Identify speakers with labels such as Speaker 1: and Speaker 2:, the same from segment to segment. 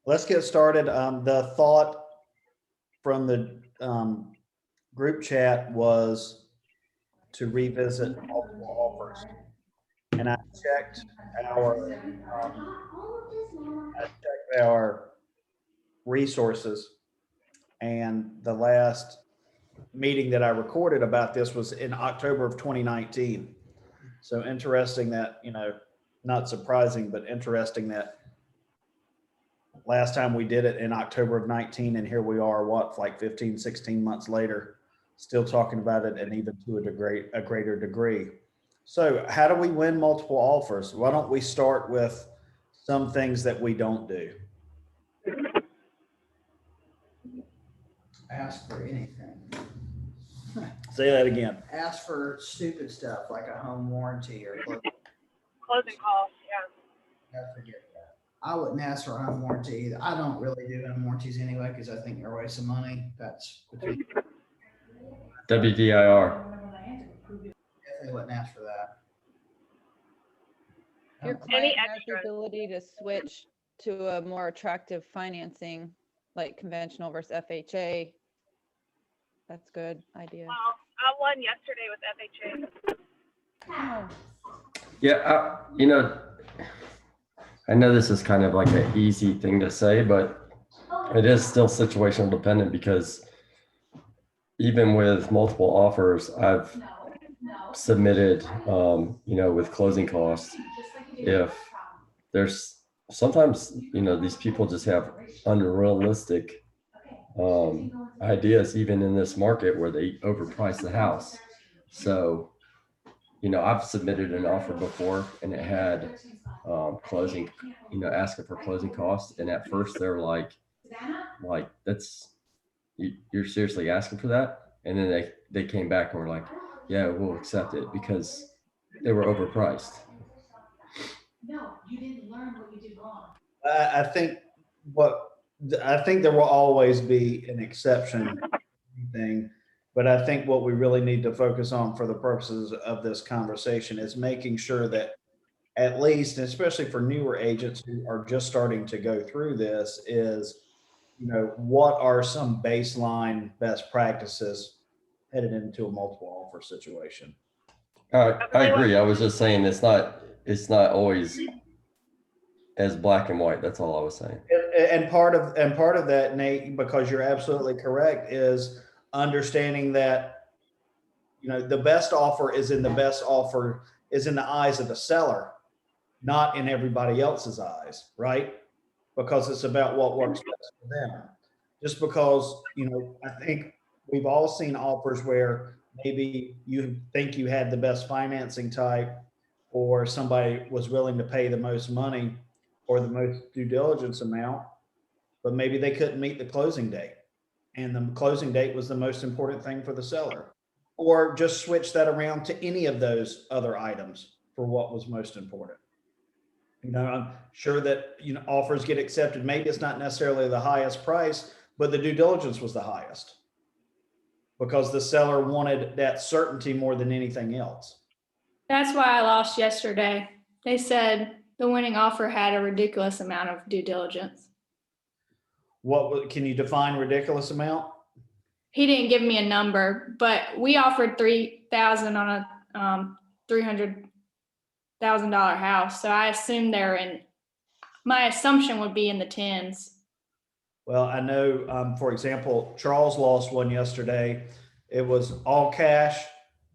Speaker 1: Let's get started. The thought from the group chat was to revisit multiple offers. And our, um, I checked our resources, and the last meeting that I recorded about this was in October of 2019. So interesting that, not surprising, but interesting that last time we did it in October of 19, and here we are, like 15, 16 months later, still talking about it, and even to a greater degree. So how do we win multiple offers? Why don't we start with some things that we don't do?
Speaker 2: Ask for anything.
Speaker 1: Say that again.
Speaker 2: Ask for stupid stuff like a home warranty or
Speaker 3: closing costs. Yeah.
Speaker 2: I forget that. I wouldn't ask for a home warranty either. I don't really do home warranties anyway because I think they're a waste of money. That's between.
Speaker 4: WDIR.
Speaker 2: Definitely wouldn't ask for that.
Speaker 5: Your client has the ability to switch to a more attractive financing, like conventional versus FHA. That's good idea.
Speaker 3: Well, I won yesterday with FHA.
Speaker 5: Oh.
Speaker 4: Yeah, I know this is kind of like an easy thing to say, but it is still situational dependent because even with multiple offers, I've submitted, with closing costs. If there's sometimes, these people just have unrealistic ideas, even in this market where they overprice the house. So, I've submitted an offer before and it had closing, asking for closing costs. And at first they're like you're seriously asking for that? And then they came back and were like, yeah, we'll accept it because they were overpriced.
Speaker 6: No, you didn't learn what you did wrong.
Speaker 1: I think there will always be an exception thing, but I think what we really need to focus on for the purposes of this conversation is making sure that at least, especially for newer agents who are just starting to go through this, is, what are some baseline best practices headed into a multiple offer situation?
Speaker 4: I agree. I was just saying it's not always as black and white. That's all I was saying.
Speaker 1: And part of that, Nate, because you're absolutely correct, is understanding that, the best offer is in the eyes of the seller, not in everybody else's eyes, right? Because it's about what works best for them. Just because, I think we've all seen offers where maybe you think you had the best financing type, or somebody was willing to pay the most money or the most due diligence amount, but maybe they couldn't meet the closing date. And the closing date was the most important thing for the seller. Or just switch that around to any of those other items for what was most important. I'm sure that, offers get accepted. Maybe it's not necessarily the highest price, but the due diligence was the highest because the seller wanted that certainty more than anything else.
Speaker 7: That's why I lost yesterday. They said the winning offer had a ridiculous amount of due diligence.
Speaker 1: Can you define ridiculous amount?
Speaker 7: He didn't give me a number, but we offered $3,000 on a $300,000 house. So I assumed my assumption would be in the tens.
Speaker 1: Well, I know, for example, Charles lost one yesterday. It was all cash,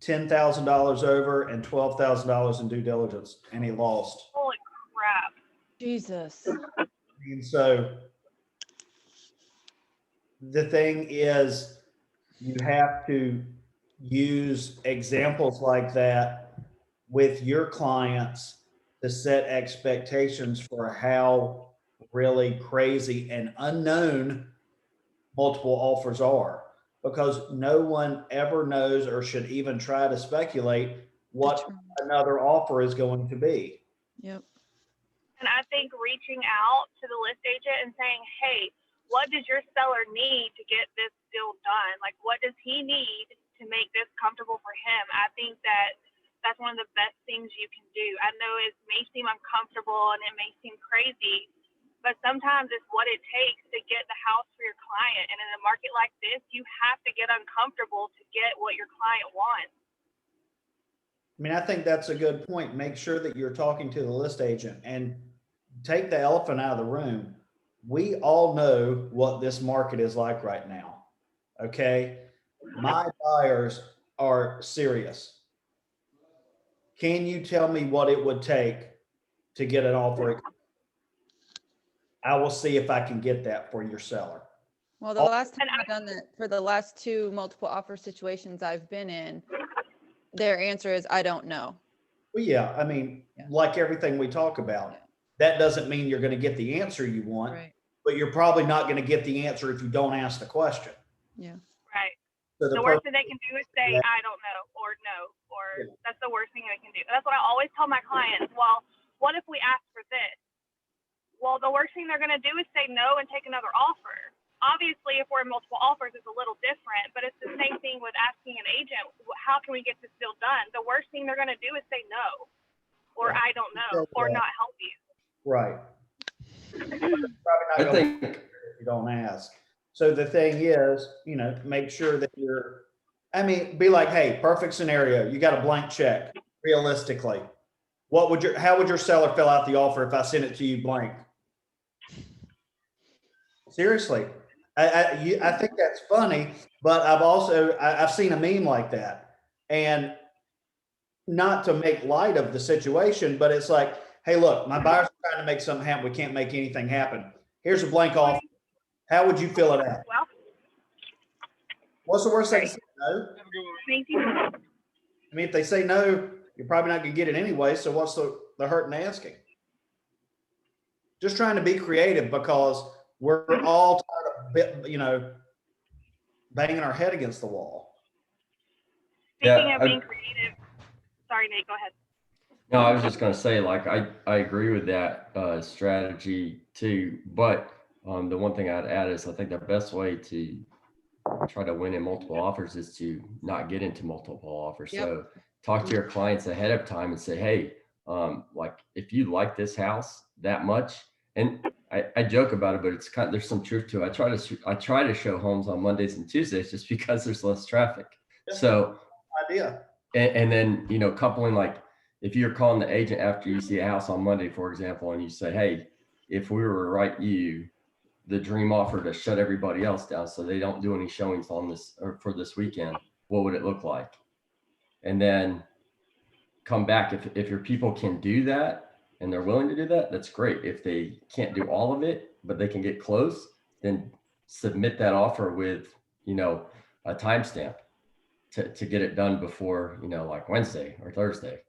Speaker 1: $10,000 over, and $12,000 in due diligence, and he lost.
Speaker 3: Holy crap.
Speaker 5: Jesus.
Speaker 1: And so the thing is, you have to use examples like that with your clients to set expectations for how really crazy and unknown multiple offers are, because no one ever knows or should even try to speculate what another offer is going to be.
Speaker 5: Yep.
Speaker 3: And I think reaching out to the list agent and saying, hey, what does your seller need to get this deal done? Like, what does he need to make this comfortable for him? I think that's one of the best things you can do. I know it may seem uncomfortable and it may seem crazy, but sometimes it's what it takes to get the house for your client. And in a market like this, you have to get uncomfortable to get what your client wants.
Speaker 1: I mean, I think that's a good point. Make sure that you're talking to the list agent and take the elephant out of the room. We all know what this market is like right now. Okay. My buyers are serious. Can you tell me what it would take to get an offer? I will see if I can get that for your seller.
Speaker 5: Well, the last time I've done that for the last 2 multiple offer situations I've been in, their answer is, I don't know.
Speaker 1: Well, yeah, I mean,
Speaker 5: Yeah.
Speaker 1: like everything we talk about,
Speaker 5: Yeah.
Speaker 1: that doesn't mean you're going to get the answer you want,
Speaker 5: Right.
Speaker 1: but you're probably not going to get the answer if you don't ask the question.
Speaker 5: Yeah.
Speaker 3: Right.
Speaker 1: So
Speaker 3: The worst that they can do is say,
Speaker 1: Yeah.
Speaker 3: I don't know, or no, or
Speaker 1: Yeah.
Speaker 3: that's the worst thing they can do. That's what I always tell my clients. Well, what if we ask for this? Well, the worst thing they're going to do is say no and take another offer. Obviously, if we're in multiple offers, it's a little different, but it's the same thing with asking an agent, how can we get this deal done? The worst thing they're going to do is say no, or
Speaker 1: Yeah.
Speaker 3: I don't know, or not help you.
Speaker 1: Right. Probably
Speaker 4: I
Speaker 1: not going to
Speaker 4: think,
Speaker 1: if you don't ask. So the thing is, make sure that be like, hey, perfect scenario. You got a blank check. Realistically, how would your seller fill out the offer if I sent it to you blank? Seriously. I think that's funny, but I've seen a meme like that, and not to make light of the situation, but it's like, hey, look, my buyer's trying to make something happen. We can't make anything happen. Here's a blank offer. How would you fill it out?
Speaker 3: Well,
Speaker 1: What's the worst they can say? No.
Speaker 3: thank you.
Speaker 1: I mean, if they say no, you're probably not going to get it anyway. So what's the hurt in asking? Just trying to be creative, because we're all tired of, banging our head against the wall.
Speaker 3: Speaking
Speaker 4: Yeah,
Speaker 3: of being creative, sorry, Nate, go ahead.
Speaker 4: no, I was just gonna say, like, I agree with that strategy too. But the one thing I'd add is I think the best way to try to win in multiple offers is to not get into multiple offers.
Speaker 5: Yep.
Speaker 4: So talk to your clients ahead of time and say, hey, like, if you like this house that much, and I joke about it, but it's there's some truth to it. I try to show homes on Mondays and Tuesdays just because there's less traffic.
Speaker 1: Yeah.
Speaker 4: So
Speaker 1: Idea.
Speaker 4: and then, coupling, like, if you're calling the agent after you see a house on Monday, for example, and you say, hey, if we were to write you the dream offer to shut everybody else down so they don't do any showings on this or for this weekend, what would it look like? And then come back. If your people can do that and they're willing to do that, that's great. If they can't do all of it, but they can get close, then submit that offer with, a timestamp to get it done before, like Wednesday or Thursday.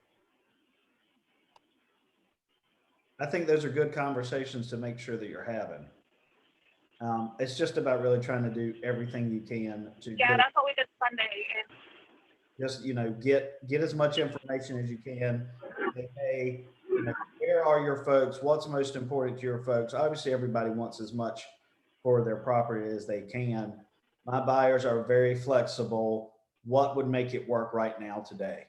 Speaker 1: I think those are good conversations to make sure that you're having. It's just about really trying to do everything you can to
Speaker 3: That's what we did Sunday.
Speaker 1: just, get as much information as you can. Say, hey, where are your folks? What's most important to your folks? Obviously, everybody wants as much for their property as they can. My buyers are very flexible. What would make it work right now today?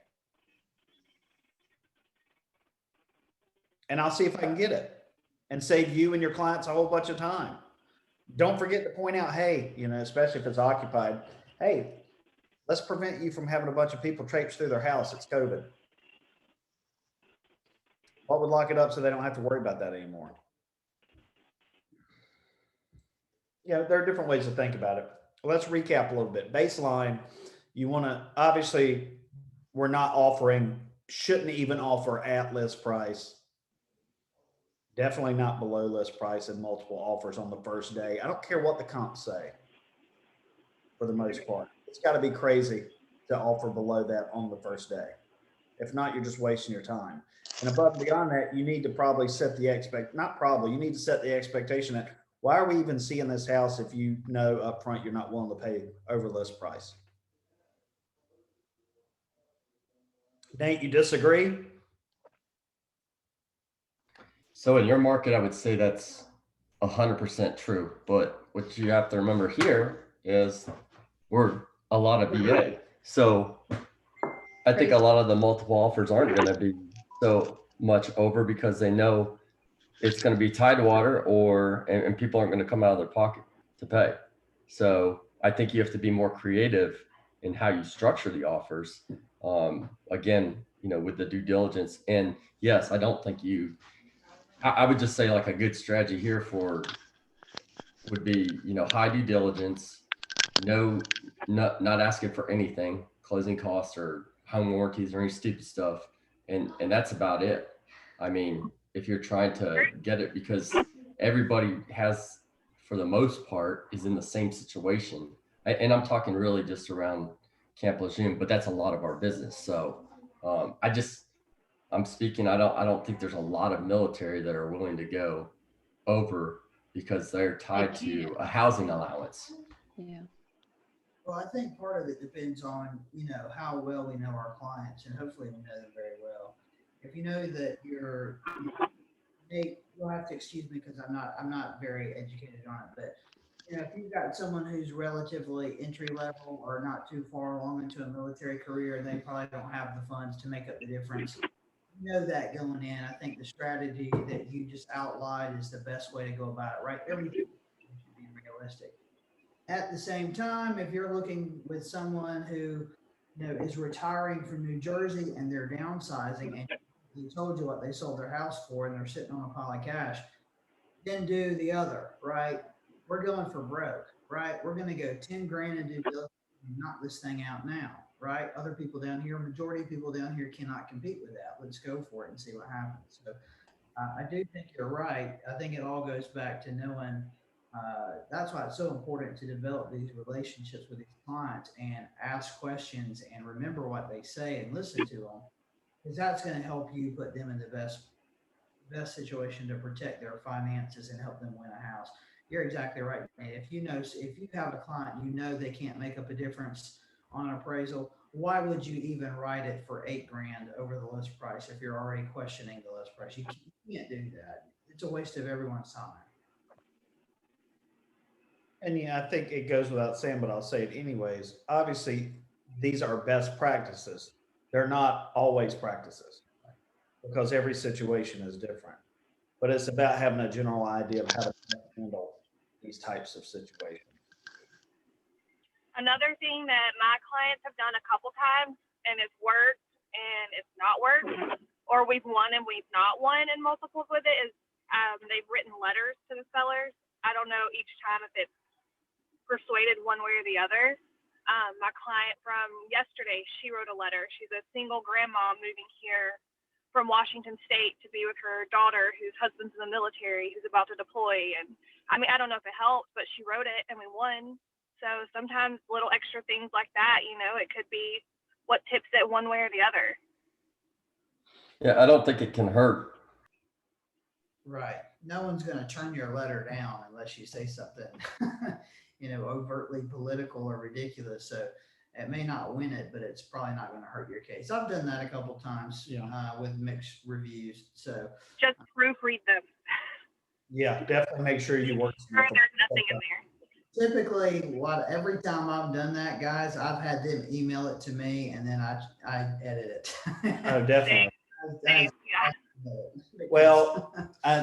Speaker 1: And I'll see if I can get it and save you and your clients a whole bunch of time. Don't forget to point out, hey, especially if it's occupied, hey, let's prevent you from having a bunch of people traipse through their house. It's COVID. What would lock it up so they don't have to worry about that anymore? There are different ways to think about it. Let's recap a little bit. Baseline, you want to, obviously, shouldn't even offer at list price. Definitely not below list price and multiple offers on the first day. I don't care what the comps say, for the most part. It's got to be crazy to offer below that on the first day. If not, you're just wasting your time. And above and beyond that, you need to probably set the you need to set the expectation that, why are we even seeing this house if you know upfront you're not willing to pay over list price? Nate, you disagree?
Speaker 4: So in your market, I would say that's 100% true. But what you have to remember here is we're a lot of VA. So I think a lot of the multiple offers aren't going to be so much over because they know it's going to be tidewater, or and people aren't going to come out of their pocket to pay. So I think you have to be more creative in how you structure the offers. Again, with the due diligence. And yes, I don't think I would just say like a good strategy here would be, high due diligence, not asking for anything, closing costs or home warranties or any stupid stuff. And that's about it. I mean, if you're trying to get it, because everybody has, for the most part, is in the same situation. And I'm talking really just around Camp Lejeune, but that's a lot of our business. So I'm speaking, I don't think there's a lot of military that are willing to go over because they're tied to a housing allowance.
Speaker 5: Yeah.
Speaker 2: Well, I think part of it depends on, how well we know our clients, and hopefully we know them very well. If you know that Nate, you'll have to excuse me because I'm not very educated on it, but if you've got someone who's relatively entry level or not too far along into a military career, they probably don't have the funds to make up the difference. You know that going in. I think the strategy that you just outlined is the best way to go about it, right? Everything should be realistic. At the same time, if you're looking with someone who, is retiring from New Jersey and they're downsizing, and they told you what they sold their house for and they're sitting on a pile of cash, then do the other, right? We're going for broke, right? We're going to go 10 grand and knock this thing out now, right? Other people down here, majority of people down here cannot compete with that. Let's go for it and see what happens. So I do think you're right. I think it all goes back to knowing. That's why it's so important to develop these relationships with these clients and ask questions and remember what they say and listen to them, because that's going to help you put them in the best situation to protect their finances and help them win a house. You're exactly right, Nate. If you have a client, they can't make up a difference on an appraisal, why would you even write it for 8 grand over the list price if you're already questioning the list price? You can't do that. It's a waste of everyone's time.
Speaker 1: And yeah, I think it goes without saying, but I'll say it anyways. Obviously, these are best practices. They're not always practices because every situation is different. But it's about having a general idea of how to handle these types of situations.
Speaker 3: Another thing that my clients have done a couple times and it's worked and it's not worked, or we've won and we've not won in multiples with it, is they've written letters to the sellers. I don't know each time if it's persuaded one way or the other. My client from yesterday, she wrote a letter. She's a single grandma moving here from Washington State to be with her daughter whose husband's in the military, who's about to deploy. And I mean, I don't know if it helps, but she wrote it and we won. So sometimes little extra things like that, it could be what tips it one way or the other.
Speaker 4: Yeah, I don't think it can hurt.
Speaker 2: Right. No one's going to turn your letter down unless you say something, overtly political or ridiculous. So it may not win it, but it's probably not going to hurt your case. I've done that a couple of times with mixed reviews. So
Speaker 3: just proofread them.
Speaker 1: Yeah, definitely make sure you work.
Speaker 3: There's nothing in there.
Speaker 2: Typically, every time I've done that, guys, I've had them email it to me and then I edit it.
Speaker 1: Oh, definitely.
Speaker 3: Yeah.
Speaker 1: Well,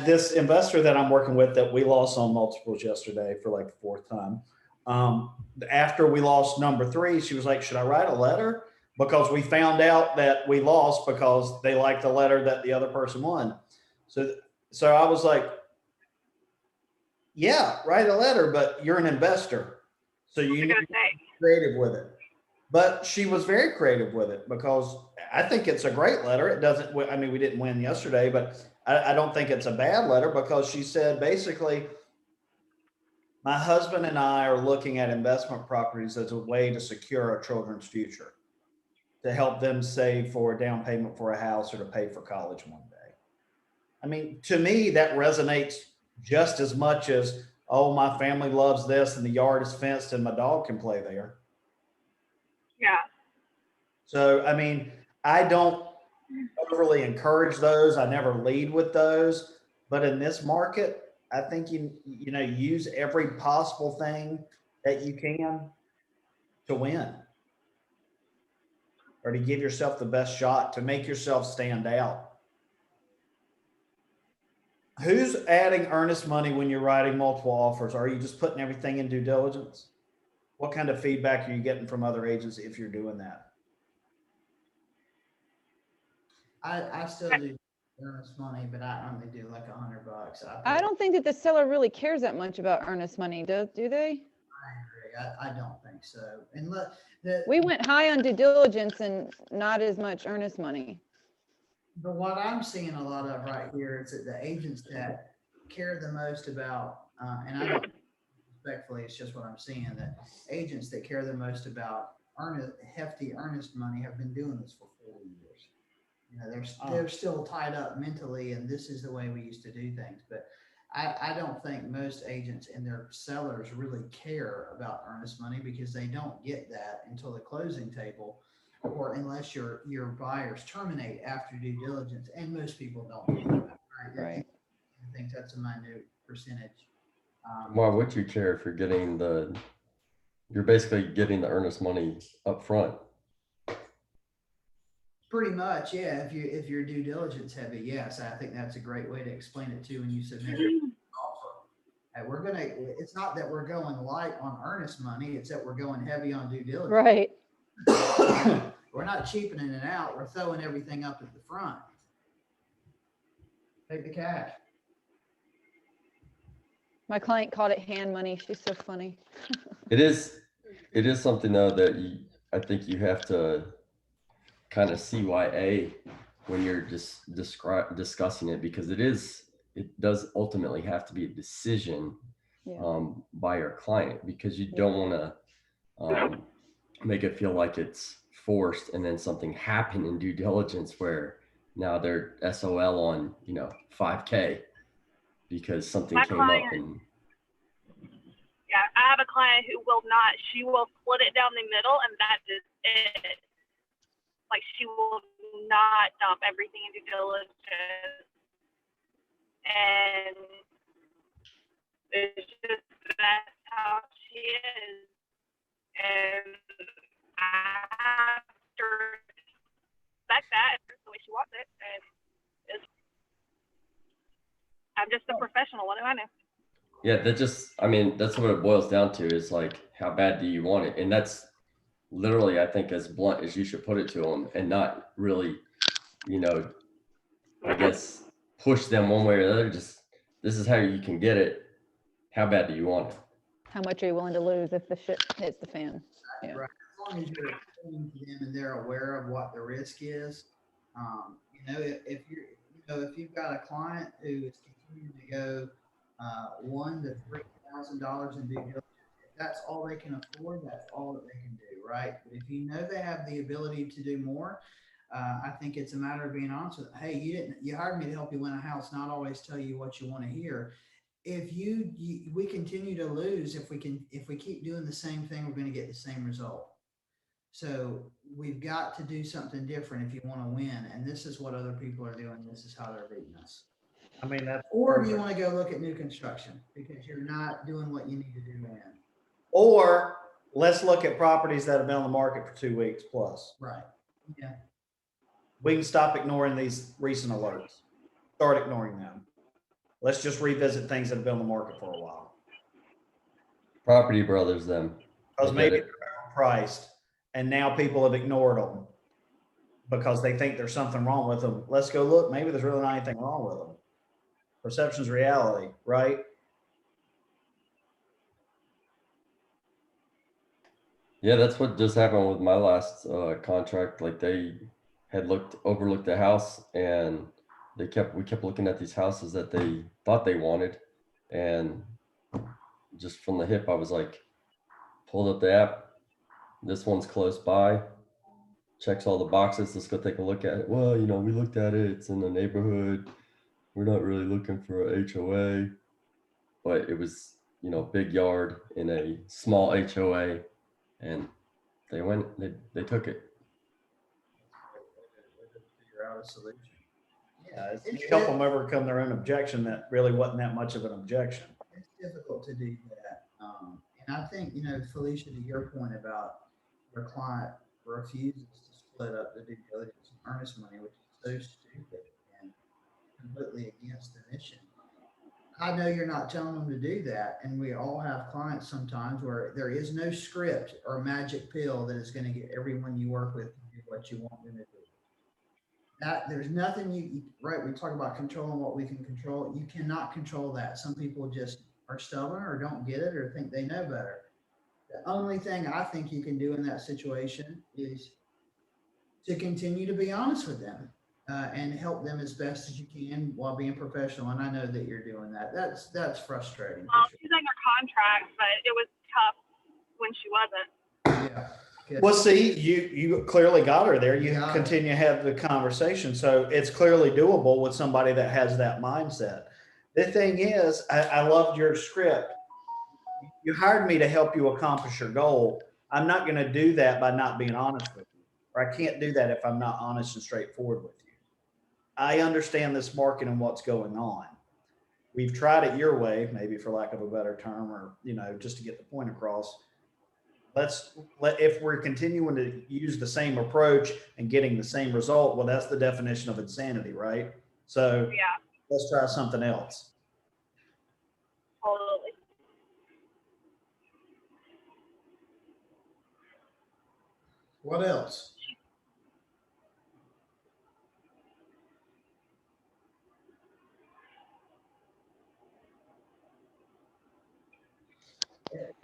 Speaker 1: this investor that I'm working with that we lost on multiples yesterday for like the 4th time. After we lost number 3, she was like, should I write a letter? Because we found out that we lost because they liked the letter that the other person won. So I was like, yeah, write a letter, but you're an investor. So you need to be creative with it. But she was very creative with it because I think it's a great letter. It doesn't, I mean, we didn't win yesterday, but I don't think it's a bad letter because she said basically, my husband and I are looking at investment properties as a way to secure our children's future, to help them save for a down payment for a house or to pay for college one day. I mean, to me, that resonates just as much as, oh, my family loves this and the yard is fenced and my dog can play there.
Speaker 3: Yeah.
Speaker 1: So, I mean, I don't overly encourage those. I never lead with those. But in this market, I think you use every possible thing that you can to win or to give yourself the best shot, to make yourself stand out. Who's adding earnest money when you're writing multiple offers? Are you just putting everything in due diligence? What kind of feedback are you getting from other agents if you're doing that?
Speaker 2: I still do earnest money, but I only do like $100.
Speaker 5: I don't think that the seller really cares that much about earnest money, do they?
Speaker 2: I agree. I don't think so. And look,
Speaker 5: We went high on due diligence and not as much earnest money.
Speaker 2: but what I'm seeing a lot of right here is that the agents that care the most about, and I don't respectfully, it's just what I'm seeing, that agents that care the most about hefty earnest money have been doing this for 40 years. You know, they're still tied up mentally, and this is the way we used to do things. But I don't think most agents and their sellers really care about earnest money because they don't get that until the closing table, or unless your buyers terminate after due diligence, and most people don't do that.
Speaker 5: Right.
Speaker 2: I think that's a minute percentage.
Speaker 4: Why would you care if you're basically getting the earnest money up front?
Speaker 2: Pretty much, yeah. If you're due diligence heavy, yes, I think that's a great way to explain it too when you submit your offer. And it's not that we're going light on earnest money, it's that we're going heavy on due diligence.
Speaker 5: Right.
Speaker 2: We're not cheapening it out, we're throwing everything up at the front. Take the cash.
Speaker 5: My client called it hand money. She's so funny.
Speaker 4: It is something though that I think you have to kind of CYA when you're just discussing it, because it does ultimately have to be a decision
Speaker 5: Yeah.
Speaker 4: by your client, because you don't want to make it feel like it's forced and then something happened in due diligence where now they're SOL on 5K because something came up. And
Speaker 3: yeah, I have a client who she will split it down the middle, and that is it. Like, she will not dump everything into diligence. And it's just, that's how she is. And I have to respect that. It's the way she wants it. And I'm just a professional. What do I know?
Speaker 4: yeah, that's what it boils down to, is like, how bad do you want it? And that's literally, I think, as blunt as you should put it to them, and not really, I guess, push them one way or the other. Just, this is how you can get it. How bad do you want it?
Speaker 5: How much are you willing to lose if the shit hits the fan? Yeah.
Speaker 2: Right. As long as you're explaining to them and they're aware of what the risk is, if you've got a client who is continuing to go $1,000 to $3,000 in due diligence, if that's all they can afford, that's all that they can do, right? But if you know they have the ability to do more, I think it's a matter of being honest with them. Hey, you hired me to help you win a house, not always tell you what you want to hear. If we continue to lose, if we keep doing the same thing, we're going to get the same result. So we've got to do something different if you want to win. And this is what other people are doing. This is how they're beating us.
Speaker 1: I mean, that's
Speaker 2: Or
Speaker 1: perfect.
Speaker 2: you want to go look at new construction because you're not doing what you need to do then.
Speaker 1: Or let's look at properties that have been on the market for 2 weeks plus.
Speaker 2: Right. Yeah.
Speaker 1: We can stop ignoring these recent alerts. Start ignoring them. Let's just revisit things that have been on the market for a while.
Speaker 4: Property brothers, them.
Speaker 1: Because maybe they're overpriced and now people have ignored them because they think there's something wrong with them. Let's go look. Maybe there's really not anything wrong with them. Perception's reality, right?
Speaker 4: Yeah, that's what just happened with my last contract. Like, they had overlooked the house, and we kept looking at these houses that they thought they wanted, and just from the hip, I was like, pulled up the app. This one's close by, checks all the boxes. Let's go take a look at it. Well, we looked at it. It's in the neighborhood. We're not really looking for a HOA, but it was, big yard in a small HOA, and they took it.
Speaker 1: Figure out a solution. Yeah, it's help them overcome their own objection that really wasn't that much of an objection.
Speaker 2: It's difficult to do that. And I think, Felicia, to your point about your client refuses to split up the due diligence and earnest money, which is so stupid and completely against the mission. I know you're not telling them to do that, and we all have clients sometimes where there is no script or magic pill that is going to get everyone you work with to do what you want them to do. That there's nothing right. We talk about controlling what we can control. You cannot control that. Some people just are stubborn or don't get it or think they know better. The only thing I think you can do in that situation is to continue to be honest with them and help them as best as you can while being professional. And I know that you're doing that. That's frustrating. For
Speaker 3: She's under contract, but it was tough when she wasn't.
Speaker 2: sure. Yeah.
Speaker 1: Well, see, you clearly got her there. You
Speaker 2: Yeah.
Speaker 1: continue to have the conversation. So it's clearly doable with somebody that has that mindset. The thing is, I loved your script. You hired me to help you accomplish your goal. I'm not going to do that by not being honest with you, or I can't do that if I'm not honest and straightforward with you. I understand this market and what's going on. We've tried it your way, maybe for lack of a better term, or just to get the point across. If we're continuing to use the same approach and getting the same result, well, that's the definition of insanity, right? So
Speaker 3: Yeah,
Speaker 1: let's try something else.
Speaker 3: totally.
Speaker 2: What else?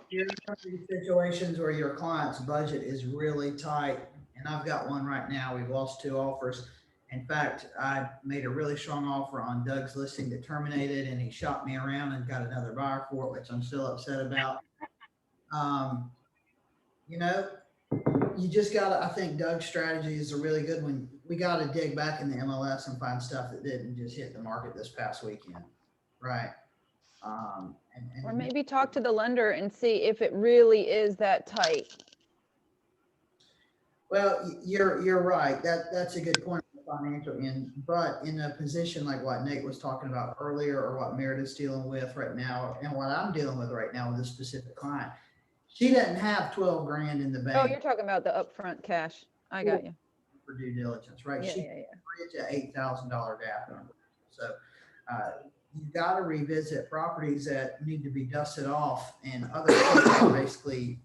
Speaker 2: You're in one of these situations where your client's budget is really tight, and I've got one right now. We've lost 2 offers. In fact, I made a really strong offer on Doug's listing that terminated, and he shot me around and got another buyer for it, which I'm still upset about. Um, you know, you just gotta, I think Doug's strategy is a really good one. We gotta dig back in the MLS and find stuff that didn't just hit the market this past weekend. Right.
Speaker 5: Or maybe talk to the lender and see if it really is that tight.
Speaker 2: Well, you're right. That's a good point on the financial end. But in a position like what Nate was talking about earlier, or what Meredith's dealing with right now, and what I'm dealing with right now with this specific client, she doesn't have 12 grand in the
Speaker 5: Oh,
Speaker 2: bank
Speaker 5: you're talking about the upfront cash. I got you.
Speaker 2: for due diligence, right?
Speaker 5: Yeah,
Speaker 2: She
Speaker 5: yeah, yeah.
Speaker 2: bridge a $8,000 gap. So you've got to revisit properties that need to be dusted off, and other people basically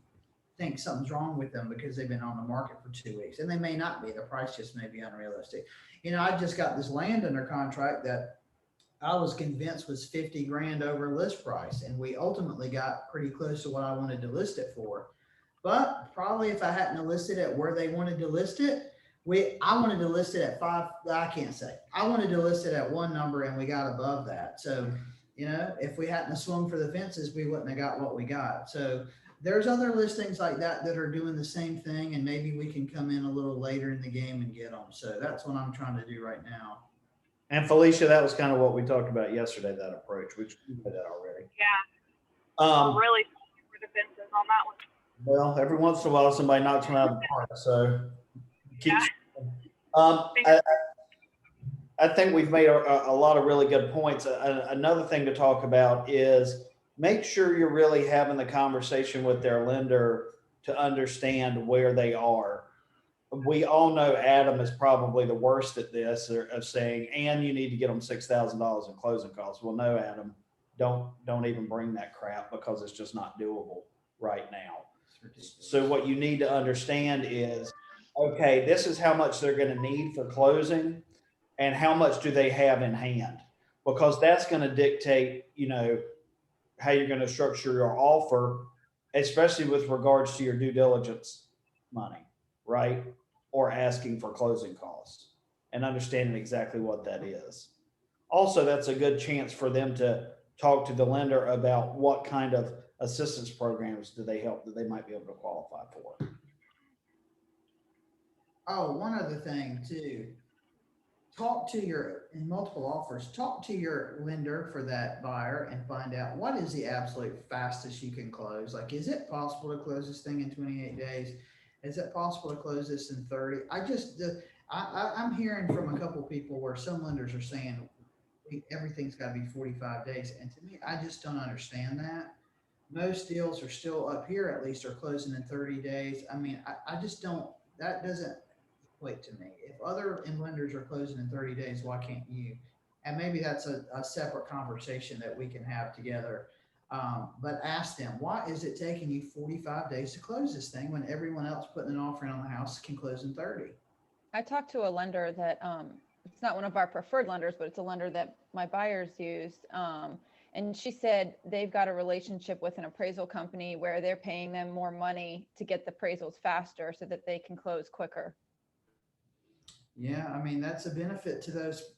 Speaker 2: think something's wrong with them because they've been on the market for 2 weeks, and they may not be. The price just may be unrealistic. I just got this land under contract that I was convinced was 50 grand over list price, and we ultimately got pretty close to what I wanted to list it for. But probably if I hadn't listed it where they wanted to list it, I wanted to list it at 5. I can't say. I wanted to list it at one number, and we got above that. So, if we hadn't swung for the fences, we wouldn't have got what we got. So there's other listings like that are doing the same thing, and maybe we can come in a little later in the game and get them. So that's what I'm trying to do right now.
Speaker 1: And Felicia, that was kind of what we talked about yesterday, that approach, which you know that already.
Speaker 3: Yeah, really for the fences on that one.
Speaker 1: Well, every once in a while, somebody knocks one out of the park. So keep.
Speaker 3: Yeah.
Speaker 1: I think we've made a lot of really good points. Another thing to talk about is make sure you're really having the conversation with their lender to understand where they are. We all know Adam is probably the worst at this, of saying, and you need to get them $6,000 in closing costs. Well, no, Adam, don't even bring that crap, because it's just not doable right now. So what you need to understand is, okay, this is how much they're going to need for closing, and how much do they have in hand, because that's going to dictate, how you're going to structure your offer, especially with regards to your due diligence money, right? Or asking for closing costs, and understanding exactly what that is. Also, that's a good chance for them to talk to the lender about what kind of assistance programs do they help that they might be able to qualify for.
Speaker 2: Oh, one other thing too. In multiple offers, talk to your lender for that buyer and find out what is the absolute fastest you can close. Like, is it possible to close this thing in 28 days? Is it possible to close this in 30? I'm hearing from a couple people where some lenders are saying everything's got to be 45 days. And to me, I just don't understand that. Most deals are still up here, at least, are closing in 30 days. I mean, I just don't, that doesn't equate to me. If other lenders are closing in 30 days, why can't you? And maybe that's a separate conversation that we can have together. But ask them, why is it taking you 45 days to close this thing when everyone else putting an offer in on the house can close in 30?
Speaker 5: I talked to a lender that, it's not one of our preferred lenders, but it's a lender that my buyers used. And she said they've got a relationship with an appraisal company where they're paying them more money to get the appraisals faster so that they can close quicker.
Speaker 2: Yeah, I mean, that's a benefit to those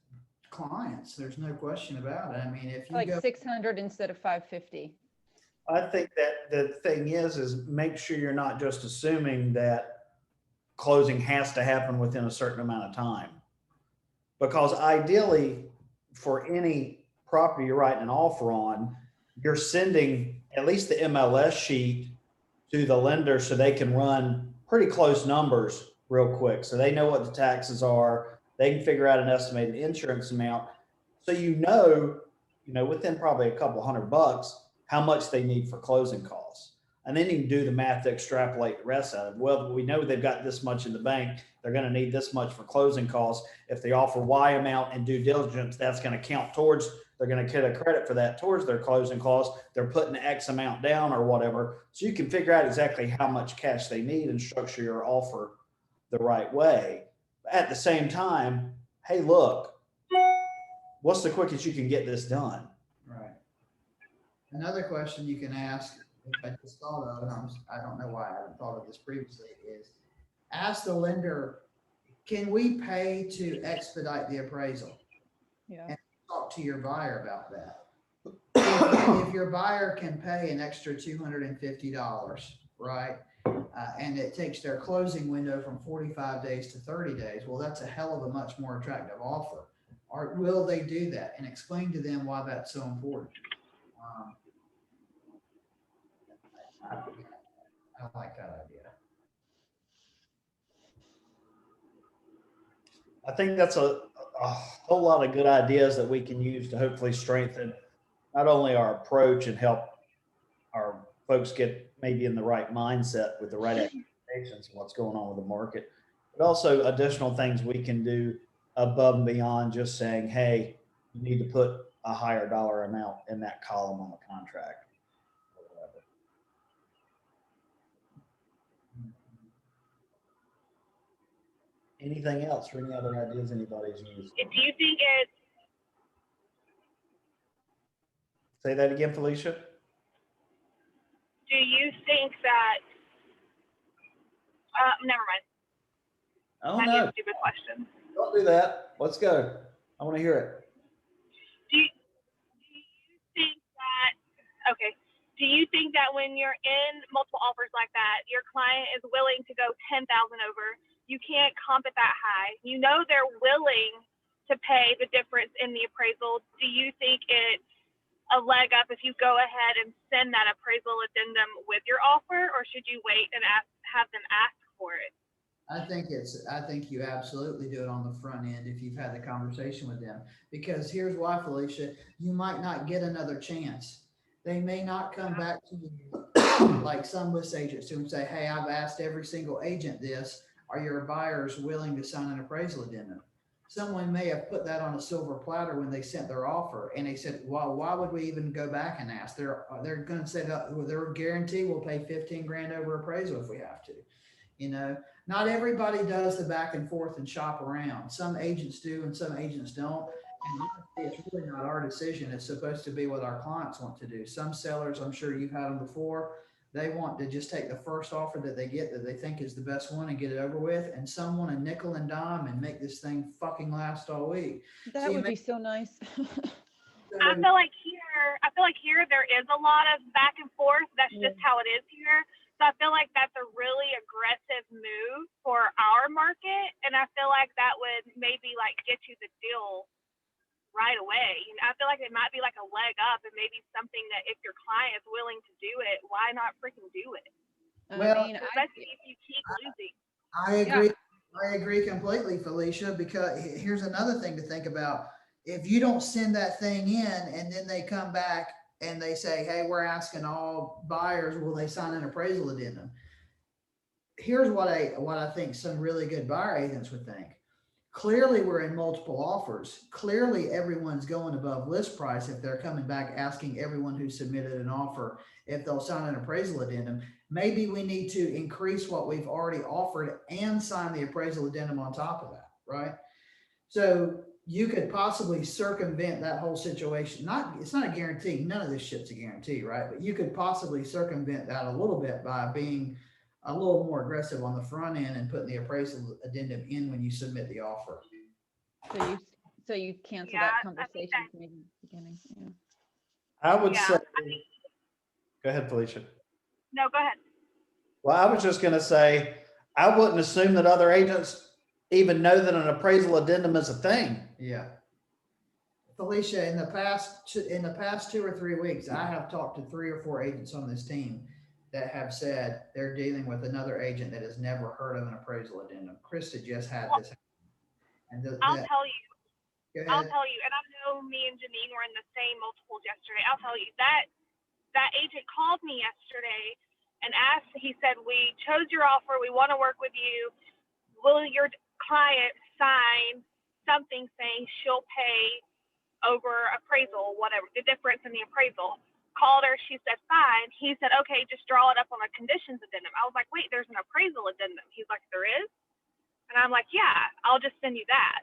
Speaker 2: clients. There's no question about it. I mean, if you
Speaker 5: Like
Speaker 2: go,
Speaker 5: 600 instead of 550.
Speaker 1: I think that the thing is make sure you're not just assuming that closing has to happen within a certain amount of time. Because ideally, for any property you're writing an offer on, you're sending at least the MLS sheet to the lender so they can run pretty close numbers real quick. So they know what the taxes are. They can figure out an estimated insurance amount. So within probably a couple $100, how much they need for closing costs. And then you can do the math to extrapolate the rest out of it. Well, we know they've got this much in the bank. They're going to need this much for closing costs. If they offer Y amount in due diligence, that's going to count towards, they're going to get a credit for that towards their closing costs. They're putting X amount down or whatever. So you can figure out exactly how much cash they need and structure your offer the right way. At the same time, hey, look, what's the quickest you can get this done?
Speaker 2: right. Another question you can ask, which I just thought of, and I don't know why I haven't thought of this previously, is ask the lender, can we pay to expedite the appraisal?
Speaker 5: Yeah.
Speaker 2: Talk to your buyer about that. If your buyer can pay an extra $250, right? And it takes their closing window from 45 days to 30 days. Well, that's a hell of a much more attractive offer. Or will they do that? And explain to them why that's so important. I like that idea.
Speaker 1: I think that's a whole lot of good ideas that we can use to hopefully strengthen not only our approach and help our folks get maybe in the right mindset with the right expectations of what's going on with the market, but also additional things we can do above and beyond just saying, hey, you need to put a higher dollar amount in that column on the contract. Anything else or any other ideas anybody's used?
Speaker 3: Do you think it's
Speaker 1: Say that again, Felicia.
Speaker 3: do you think that never mind.
Speaker 1: Oh
Speaker 3: That'd be
Speaker 1: no,
Speaker 3: a stupid question.
Speaker 1: don't do that. Let's go. I want to hear it.
Speaker 3: Do you think that okay? Do you think that when you're in multiple offers like that, your client is willing to go 10,000 over? You can't comp it that high. You know they're willing to pay the difference in the appraisal. Do you think it's a leg up if you go ahead and send that appraisal addendum with your offer, or should you wait and have them ask for it?
Speaker 2: I think you absolutely do it on the front end if you've had the conversation with them, because here's why, Felicia, you might not get another chance. They may not come back to you like some list agents do and say, hey, I've asked every single agent this. Are your buyers willing to sign an appraisal addendum? Someone may have put that on a silver platter when they sent their offer, and they said, well, why would we even go back and ask? They're going to say that they're guarantee we'll pay 15 grand over appraisal if we have to. You know, not everybody does the back and forth and shop around. Some agents do and some agents don't. And honestly, it's really not our decision. It's supposed to be what our clients want to do. Some sellers, I'm sure you've had them before, they want to just take the first offer that they get that they think is the best one and get it over with. And some want a nickel and dime and make this thing fucking last all week.
Speaker 5: That would be so nice.
Speaker 3: I feel like here there is a lot of back and forth. That's just how it is here. So I feel like that's a really aggressive move for our market. And I feel like that would maybe like get you the deal right away. You know, I feel like it might be like a leg up and maybe something that if your client is willing to do it, why not freaking do it?
Speaker 2: Well,
Speaker 3: Especially if you keep losing.
Speaker 2: I agree. Yeah. I agree completely, Felicia, because here's another thing to think about. If you don't send that thing in and then they come back and they say, hey, we're asking all buyers, will they sign an appraisal addendum? Here's what I think some really good buyer agents would think. Clearly, we're in multiple offers. Clearly, everyone's going above list price if they're coming back asking everyone who submitted an offer if they'll sign an appraisal addendum. Maybe we need to increase what we've already offered and sign the appraisal addendum on top of that, right? So you could possibly circumvent that whole situation. It's not a guarantee. None of this shit's a guarantee, right? But you could possibly circumvent that a little bit by being a little more aggressive on the front end and putting the appraisal addendum in when you submit the offer.
Speaker 5: So you cancel
Speaker 3: Yeah,
Speaker 5: that
Speaker 3: I think
Speaker 5: conversation
Speaker 3: that-
Speaker 5: from the beginning. Yeah.
Speaker 1: I would
Speaker 3: Yeah,
Speaker 1: say,
Speaker 3: I think,
Speaker 1: go ahead, Felicia.
Speaker 3: no, go ahead.
Speaker 1: Well, I was just gonna say, I wouldn't assume that other agents even know that an appraisal addendum is a thing.
Speaker 2: Yeah. Felicia, in the past 2 or 3 weeks, I have talked to 3 or 4 agents on this team that have said they're dealing with another agent that has never heard of an appraisal addendum. Krista just had this. And
Speaker 3: I'll tell you.
Speaker 2: go
Speaker 3: I'll
Speaker 2: ahead.
Speaker 3: tell you, and I know me and Janine were in the same multiples yesterday. I'll tell you that agent called me yesterday and asked. He said, "We chose your offer. We want to work with you. Will your client sign something saying she'll pay over appraisal, whatever the difference in the appraisal?" Called her. She said, "Fine." He said, "Okay, just draw it up on a conditions addendum." I was like, "Wait, there's an appraisal addendum." He's like, "There is?" And I'm like, "Yeah, I'll just send you that."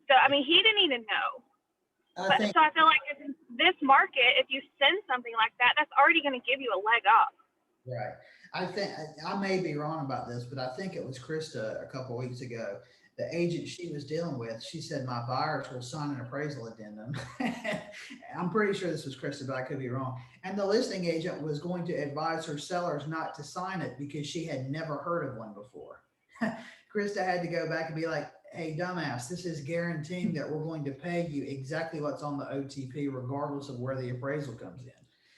Speaker 3: So, I mean, he didn't even know.
Speaker 2: I think
Speaker 3: So I feel like in this market, if you send something like that, that's already going to give you a leg up.
Speaker 2: right. I may be wrong about this, but I think it was Krista a couple weeks ago. The agent she was dealing with, she said, "My buyers will sign an appraisal addendum." I'm pretty sure this was Krista, but I could be wrong. And the listing agent was going to advise her sellers not to sign it because she had never heard of one before. Krista had to go back and be like, "Hey, dumbass, this is guaranteeing that we're going to pay you exactly what's on the OTP, regardless of where the appraisal comes in."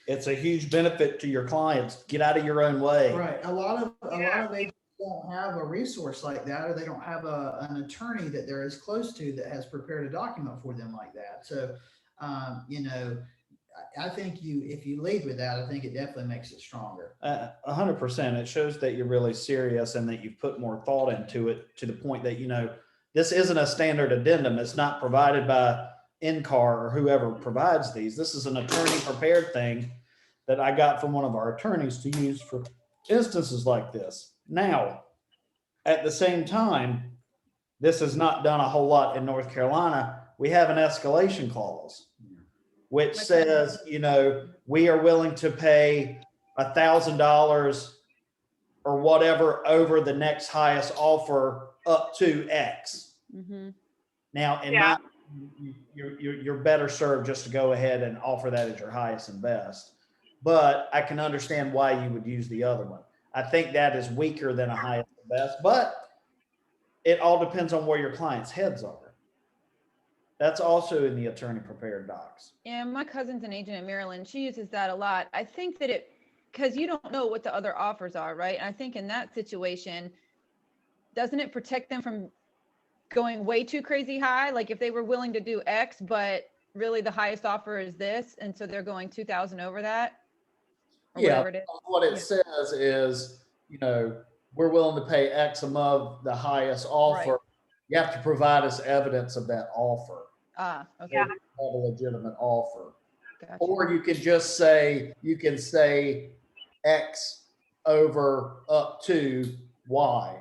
Speaker 1: It's a huge benefit to your clients. Get out of your own way.
Speaker 2: Right. A lot of agents don't have a resource like that, or they don't have an attorney that they're as close to that has prepared a document for them like that. So, I think if you lead with that, I think it definitely makes it stronger.
Speaker 1: 100%. It shows that you're really serious and that you've put more thought into it to the point that, this isn't a standard addendum. It's not provided by NCAR or whoever provides these. This is an attorney prepared thing that I got from one of our attorneys to use for instances like this. Now, at the same time, this is not done a whole lot in North Carolina. We have an escalation clause, which says, we are willing to pay $1,000 or whatever over the next highest offer up to X.
Speaker 5: Mm-hmm.
Speaker 1: Now, you're better served just to go ahead and offer that as your highest and best. But I can understand why you would use the other one. I think that is weaker than a highest and best, but it all depends on where your client's heads are. That's also in the attorney prepared docs.
Speaker 5: Yeah, my cousin's an agent in Maryland. She uses that a lot. I think that because you don't know what the other offers are, right? And I think in that situation, doesn't it protect them from going way too crazy high? Like if they were willing to do X, but really the highest offer is this, and so they're going 2,000 over that, or whatever it is.
Speaker 1: What it says is, we're willing to pay X above the highest offer.
Speaker 5: Right.
Speaker 1: You have to provide us evidence of that offer.
Speaker 5: Ah, okay.
Speaker 3: Yeah.
Speaker 1: Have a legitimate offer.
Speaker 5: Gotcha.
Speaker 1: Or you can just say, X over up to Y.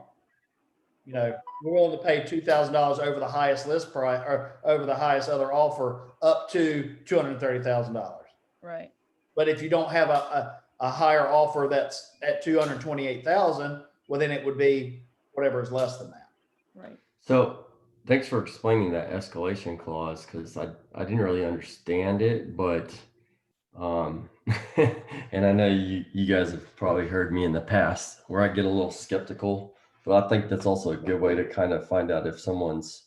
Speaker 1: We're willing to pay $2,000 over the highest list price or over the highest other offer up to $230,000.
Speaker 5: Right.
Speaker 1: But if you don't have a higher offer that's at 228,000, well, then it would be whatever is less than that.
Speaker 5: Right.
Speaker 4: So thanks for explaining that escalation clause, because I didn't really understand it, but and I know you guys have probably heard me in the past where I get a little skeptical, but I think that's also a good way to kind of find out if someone's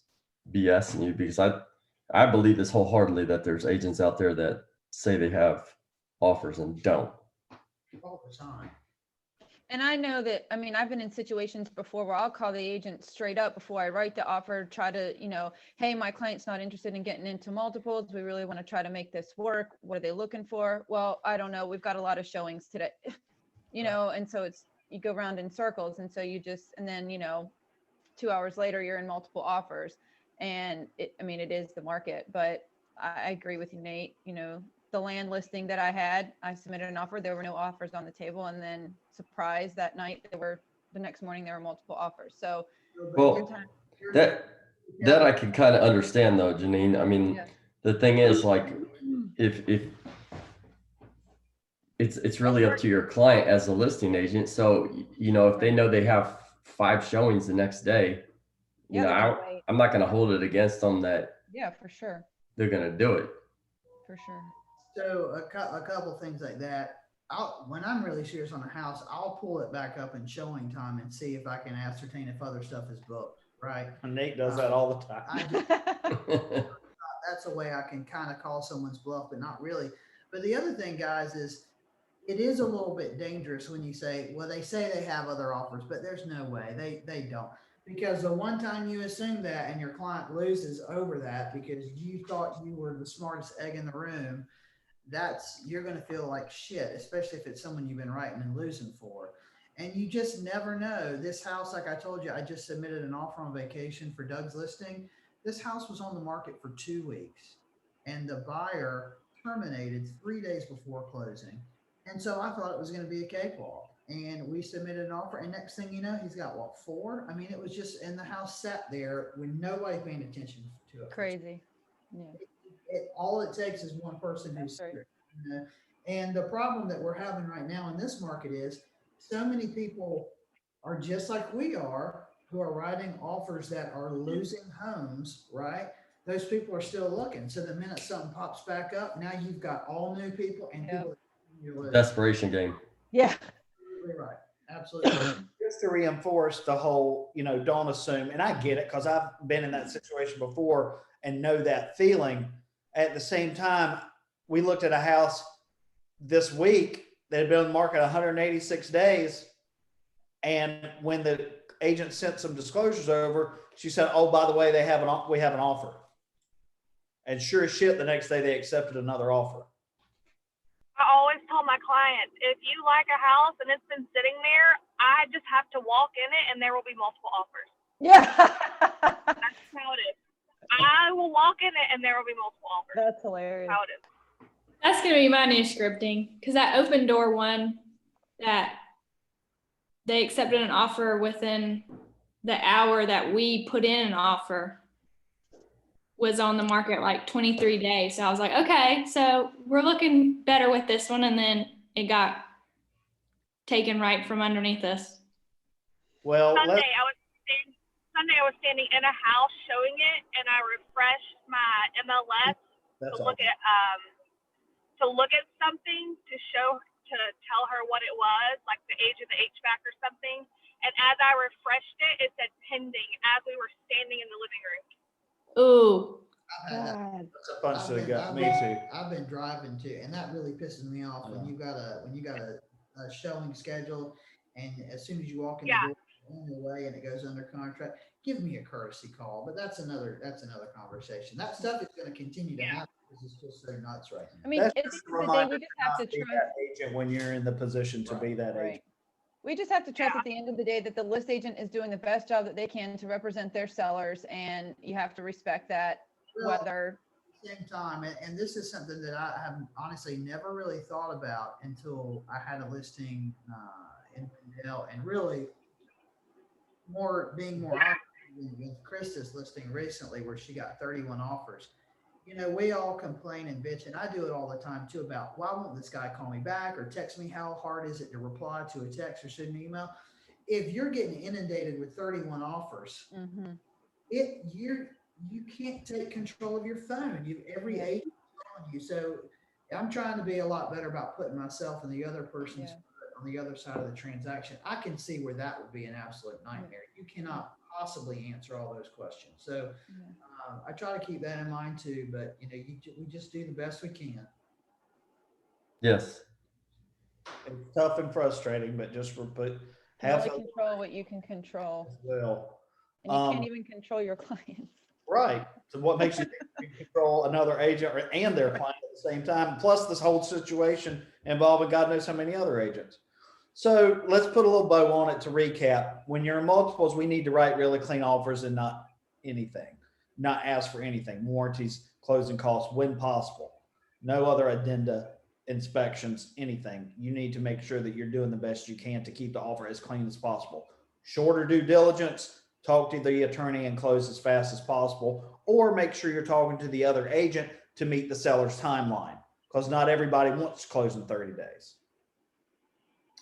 Speaker 4: BSing you, because I believe this wholeheartedly that there's agents out there that say they have offers and don't.
Speaker 2: All the time.
Speaker 5: And I know that, I've been in situations before where I'll call the agent straight up before I write the offer, try to, hey, my client's not interested in getting into multiples. We really want to try to make this work. What are they looking for? Well, I don't know. We've got a lot of showings today, and so you go around in circles. And so and then, 2 hours later, you're in multiple offers. And I mean, it is the market, but I agree with you, Nate. The land listing that I had, I submitted an offer. There were no offers on the table. And then surprise that night, the next morning, there were multiple offers. So
Speaker 4: Well, that I can kind of understand though, Janine. I mean,
Speaker 5: Yeah.
Speaker 4: the thing is like, if it's really up to your client as a listing agent. So, if they know they have 5 showings the next day,
Speaker 5: Yeah, they're gonna wait.
Speaker 4: I'm not going to hold it against them that
Speaker 5: Yeah, for sure.
Speaker 4: they're going to do it.
Speaker 5: For sure.
Speaker 2: So a couple things like that. When I'm really serious on a house, I'll pull it back up in showing time and see if I can ascertain if other stuff is booked, right?
Speaker 1: And Nate does that all the time.
Speaker 2: I just, that's a way I can kind of call someone's bluff, but not really. But the other thing, guys, is it is a little bit dangerous when you say, well, they say they have other offers, but there's no way they don't. Because the one time you assume that and your client loses over that because you thought you were the smartest egg in the room, you're going to feel like shit, especially if it's someone you've been writing and losing for. And you just never know. This house, like I told you, I just submitted an offer on vacation for Doug's listing. This house was on the market for 2 weeks and the buyer terminated 3 days before closing. And so I thought it was going to be a cakewalk. And we submitted an offer. And next thing you know, he's got 4? I mean, it was just, and the house sat there with nobody paying attention to it.
Speaker 5: Crazy. Yeah.
Speaker 2: All it takes is one person who's serious. And the problem that we're having right now in this market is so many people are just like we are, who are writing offers that are losing homes, right? Those people are still looking. So the minute something pops back up, now you've got all new people and people.
Speaker 4: Desperation game.
Speaker 5: Yeah.
Speaker 2: Absolutely right. Absolutely.
Speaker 1: Just to reinforce the whole, don't assume, and I get it because I've been in that situation before and know that feeling. At the same time, we looked at a house this week that had been on the market 186 days. And when the agent sent some disclosures over, she said, oh, by the way, we have an offer. And sure as shit, the next day they accepted another offer.
Speaker 3: I always tell my clients, if you like a house and it's been sitting there, I just have to walk in it and there will be multiple offers.
Speaker 5: Yeah.
Speaker 3: That's how it is. I will walk in it and there will be multiple offers.
Speaker 5: That's hilarious.
Speaker 3: That's how it is.
Speaker 7: That's going to be my new scripting, because that open door one that they accepted an offer within the hour that we put in an offer was on the market like 23 days. So I was like, okay, so we're looking better with this one. And then it got taken right from underneath us.
Speaker 1: Well,
Speaker 3: Sunday I was standing in a house showing it, and I refreshed my MLS to look at something to tell her what it was, like the age of the HVAC or something. And as I refreshed it, it said pending as we were standing in the living room.
Speaker 7: Ooh.
Speaker 5: God.
Speaker 1: that's a punch to the gut. Me too.
Speaker 2: I've been driving too, and that really pisses me off when you got a showing schedule, and as soon as you walk in the door, on the way and it goes under contract, give me a courtesy call. But that's another conversation. That stuff is going to continue to happen because it's just so nuts right now.
Speaker 5: I mean, at the end of the day, we just have to
Speaker 1: Be
Speaker 5: trust.
Speaker 1: that agent when you're in the position to be that agent.
Speaker 5: We just have to trust at the end of the day that the list agent is doing the best job that they can to represent their sellers, and you have to respect that.
Speaker 2: Well,
Speaker 5: Whether
Speaker 2: at the same time, and this is something that I have honestly never really thought about until I had a listing in Pendle, and really being more honest with Krista's listing recently, where she got 31 offers. We all complain and bitch, and I do it all the time too, about why won't this guy call me back or text me? How hard is it to reply to a text or send an email? If you're getting inundated with 31 offers, you can't take control of your phone. Every agent on you. So I'm trying to be a lot better about putting myself in the other person's on the other side of the transaction. I can see where that would be an absolute nightmare. You cannot possibly answer all those questions. So I try to keep that in mind too, but we just do the best we can.
Speaker 4: Yes.
Speaker 1: It's tough and frustrating, but just
Speaker 5: have control what you can control.
Speaker 1: As well.
Speaker 5: And you can't even control your clients.
Speaker 1: Right. So what makes you think you can control another agent and their client at the same time? Plus this whole situation involving God knows how many other agents. So let's put a little bow on it to recap. When you're in multiples, we need to write really clean offers and not anything. not ask for anything, warranties, closing costs when possible. No other addenda, inspections, anything. You need to make sure that you're doing the best you can to keep the offer as clean as possible. Shorter due diligence, talk to the attorney and close as fast as possible, or make sure you're talking to the other agent to meet the seller's timeline, because not everybody wants to close in 30 days.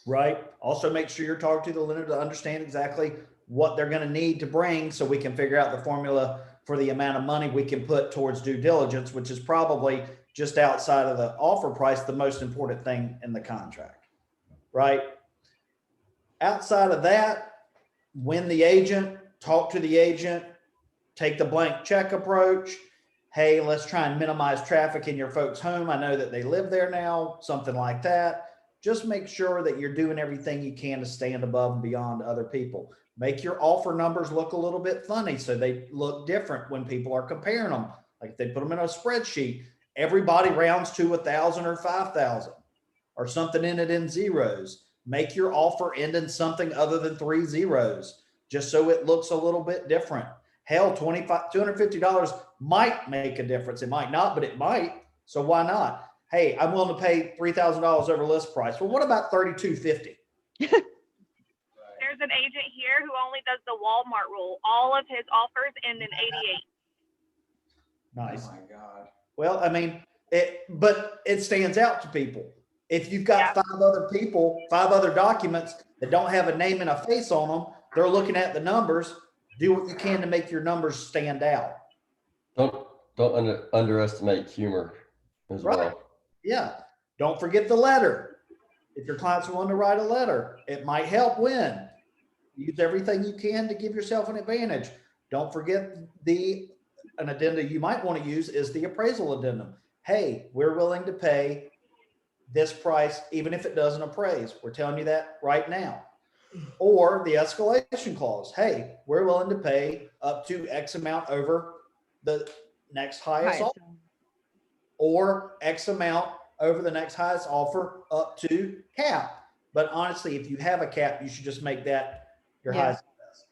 Speaker 1: Right? Also make sure you're talking to the lender to understand exactly what they're going to need to bring so we can figure out the formula for the amount of money we can put towards due diligence, which is probably just outside of the offer price, the most important thing in the contract. Right? Outside of that, when the agent, talk to the agent, take the blank check approach. Hey, let's try and minimize traffic in your folks' home. I know that they live there now, something like that. Just make sure that you're doing everything you can to stand above and beyond other people. Make your offer numbers look a little bit funny so they look different when people are comparing them. Like if they put them in a spreadsheet, everybody rounds to 1,000 or 5,000 or something in it in zeros. Make your offer end in something other than 3 zeros, just so it looks a little bit different. Hell, $250 might make a difference. It might not, but it might. So why not? Hey, I'm willing to pay $3,000 over list price. Well, what about $3,250?
Speaker 3: There's an agent here who only does the Walmart rule. All of his offers end in 88.
Speaker 1: Nice.
Speaker 2: Oh my God.
Speaker 1: Well, I mean, but it stands out to people. If you've got 5 other people, 5 other documents that don't have a name and a face on them, they're looking at the numbers. Do what you can to make your numbers stand out.
Speaker 4: Don't underestimate humor as
Speaker 1: Right.
Speaker 4: well.
Speaker 1: Yeah. Don't forget the letter. If your clients are willing to write a letter, it might help win. Use everything you can to give yourself an advantage. Don't forget an addenda you might want to use is the appraisal addendum. Hey, we're willing to pay this price, even if it doesn't appraise. We're telling you that right now. Or the escalation clause. Hey, we're willing to pay up to X amount over the next highest offer, or X amount over the next highest offer up to cap. But honestly, if you have a cap, you should just make that your highest and best.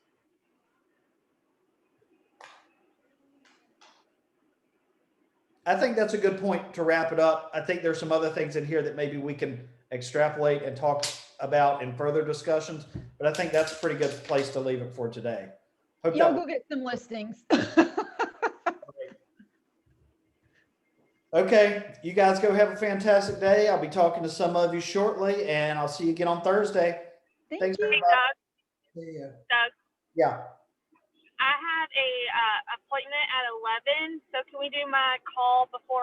Speaker 1: I think that's a good point to wrap it up. I think there's some other things in here that maybe we can extrapolate and talk about in further discussions, but I think that's a pretty good place to leave it for today. Hope
Speaker 5: Y'all
Speaker 1: that-
Speaker 5: go get some listings.
Speaker 1: Okay, you guys go have a fantastic day. I'll be talking to some of you shortly, and I'll see you again on Thursday.
Speaker 5: Thank
Speaker 1: Thanks,
Speaker 5: you.
Speaker 3: Hey,
Speaker 1: everybody.
Speaker 3: Doug,
Speaker 2: See ya.
Speaker 3: Doug,
Speaker 1: Yeah.
Speaker 3: I have a appointment at 11, so can we do my call before